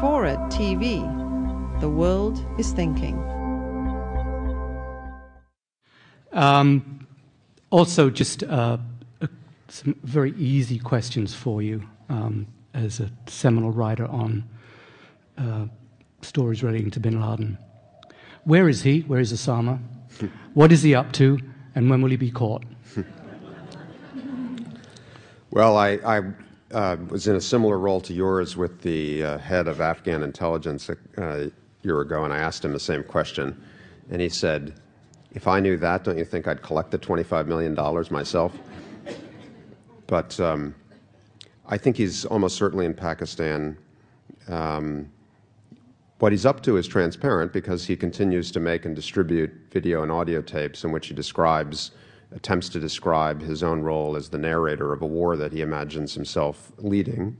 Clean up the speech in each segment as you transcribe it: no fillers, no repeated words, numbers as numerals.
Fora TV. The world is thinking. Also, just some very easy questions for you as a seminal writer on stories relating to Bin Laden. Where is he? Where is Osama? What is he up to? And when will he be caught? Well, I was in a similar role to yours with the head of Afghan intelligence a year ago, and I asked him the same question. And he said, if I knew that, don't you think I'd collect the $25 million myself? But I think he's almost certainly in Pakistan. What he's up to is transparent because he continues to make and distribute video and audio tapes in which he attempts to describe his own role as the narrator of a war that he imagines himself leading.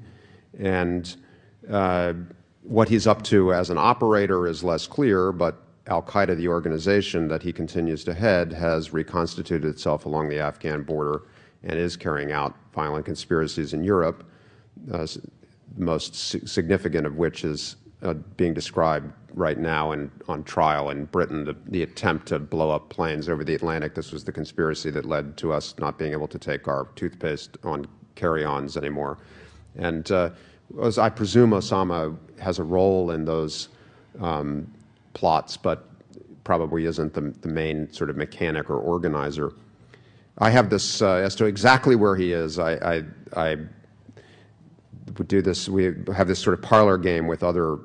And what he's up to as an operator is less clear, but Al-Qaeda, the organization that he continues to head, has reconstituted itself along the Afghan border and is carrying out violent conspiracies in Europe, the most significant of which is being described right now and on trial in Britain, the attempt to blow up planes over the Atlantic. This was the conspiracy that led to us not being able to take our toothpaste on carry-ons anymore. And as I presume Osama has a role in those plots, but probably isn't the main sort of mechanic or organizer. I have this, as to exactly where he is, I would do this, we have this sort of parlor game with other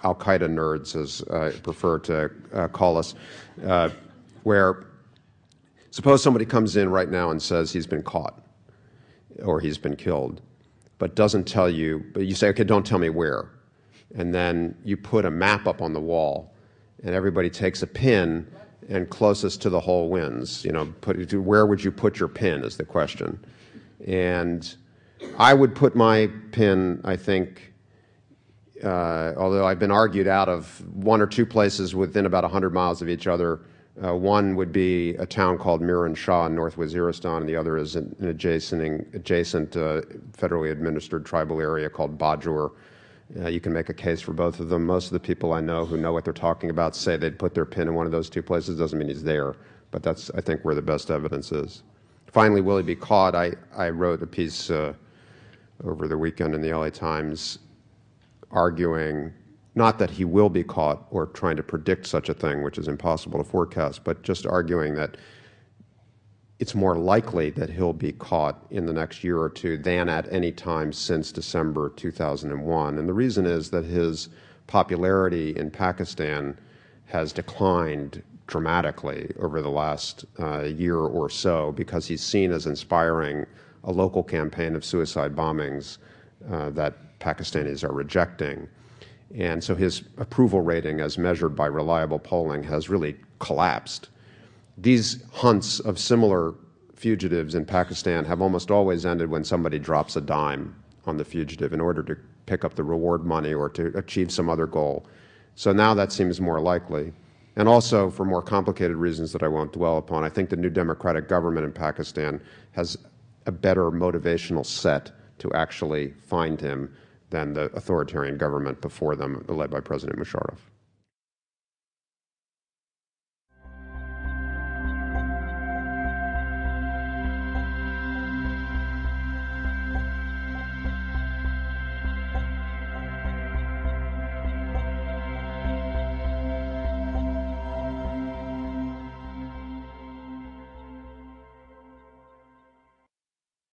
Al-Qaeda nerds, as I prefer to call us, where suppose somebody comes in right now and says he's been caught or he's been killed, but doesn't tell you, but you say, okay, don't tell me where. And then you put a map up on the wall and everybody takes a pin and closest to the hole wins. You know, where would you put your pin is the question. And I would put my pin, I think, although I've been argued out of one or two places within about 100 miles of each other. One would be a town called Miran Shah in North Waziristan, and the other is an adjacent federally administered tribal area called Bajor. You can make a case for both of them. Most of the people I know who know what they're talking about say they'd put their pin in one of those two places. Doesn't mean he's there, but that's, I think, where the best evidence is. Finally, will he be caught? I wrote a piece over the weekend in the LA Times arguing not that he will be caught or trying to predict such a thing, which is impossible to forecast, but just arguing that it's more likely that he'll be caught in the next year or two than at any time since December 2001. And the reason is that his popularity in Pakistan has declined dramatically over the last year or so because he's seen as inspiring a local campaign of suicide bombings that Pakistanis are rejecting. And so his approval rating, as measured by reliable polling, has really collapsed. These hunts of similar fugitives in Pakistan have almost always ended when somebody drops a dime on the fugitive in order to pick up the reward money or to achieve some other goal. So now that seems more likely. And also, for more complicated reasons that I won't dwell upon, I think the new democratic government in Pakistan has a better motivational set to actually find him than the authoritarian government before them, led by President Musharraf.